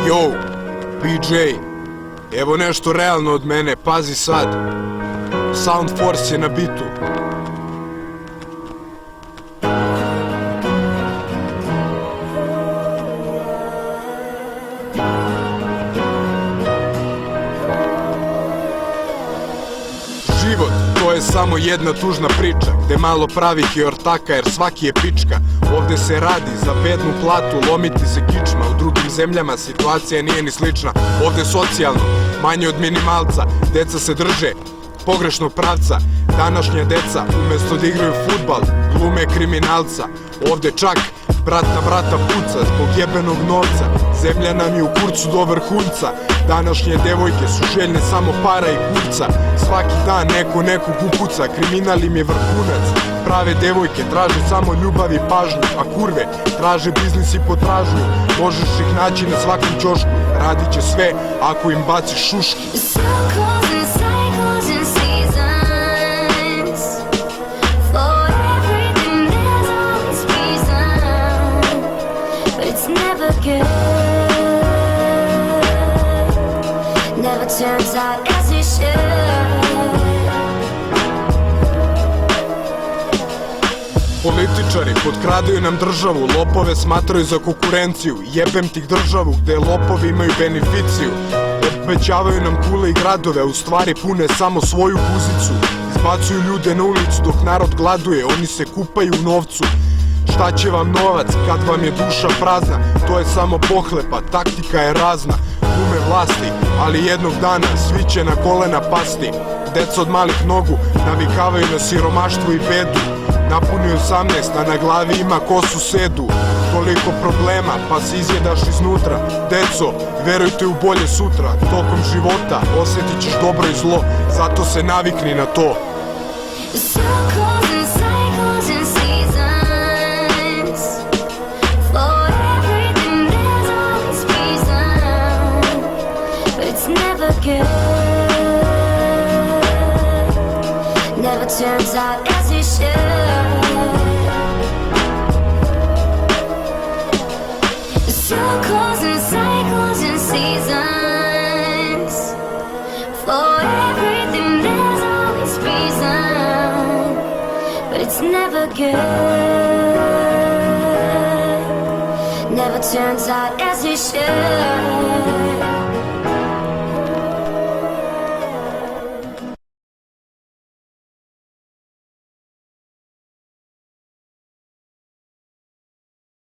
Yo, PJ, evo nešto realno od mene, pazi sad. Sound Force je na bitu. Život, to je samo jedna tužna priča, gde malo pravih je ortaka jer svaki je pička. Ovde se radi za bednu platu, lomiti se kičma. U drugim zemljama situacija nije ni slična. Ovde socijalno, manje od minimalca. Deca se drže pogrešnog pravca. Današnja deca, umesto da igraju fudbal, glume kriminalca. Ovde čak brat na brata puca zbog jebenog novca. Zemlja nam je u kurcu do vrhunca. Današnje devojke su željne samo para i kurca. Svaki dan neko nekog upuca, kriminal im je vrhunac. Prave devojke traže samo ljubav i pažnju, a kurve traže biznis i potražnju. Možeš ih naći na svakom ćošku, radit će sve ako im baciš šuški. Turns out as it should. Političari potkradaju nam državu, lopove smatraju za konkurenciju. Jebem tih državu gde lopovi imaju beneficiju. Obećavaju nam kule i gradove, a u stvari pune samo svoju guzicu. Izbacuju ljude na ulicu dok narod gladuje, oni se kupaju u novcu. Šta će vam novac kad vam je duša prazna? To je samo pohlepa, taktika je razna. Glume vlasti, ali jednog dana svi će na kolena pasti. Deca od malih nogu navikavaju na siromaštvo i bedu. Napuni 18, a na glavi ima kosu sedu. Toliko problema, pa se izjedaš iznutra. Deco, verujte u bolje sutra. Tokom života osjetit ćeš dobro i zlo, zato se navikni na to. Never turns out as it should. Circles and cycles and seasons. For everything there's always reason, but it's never good. Never turns out as it should.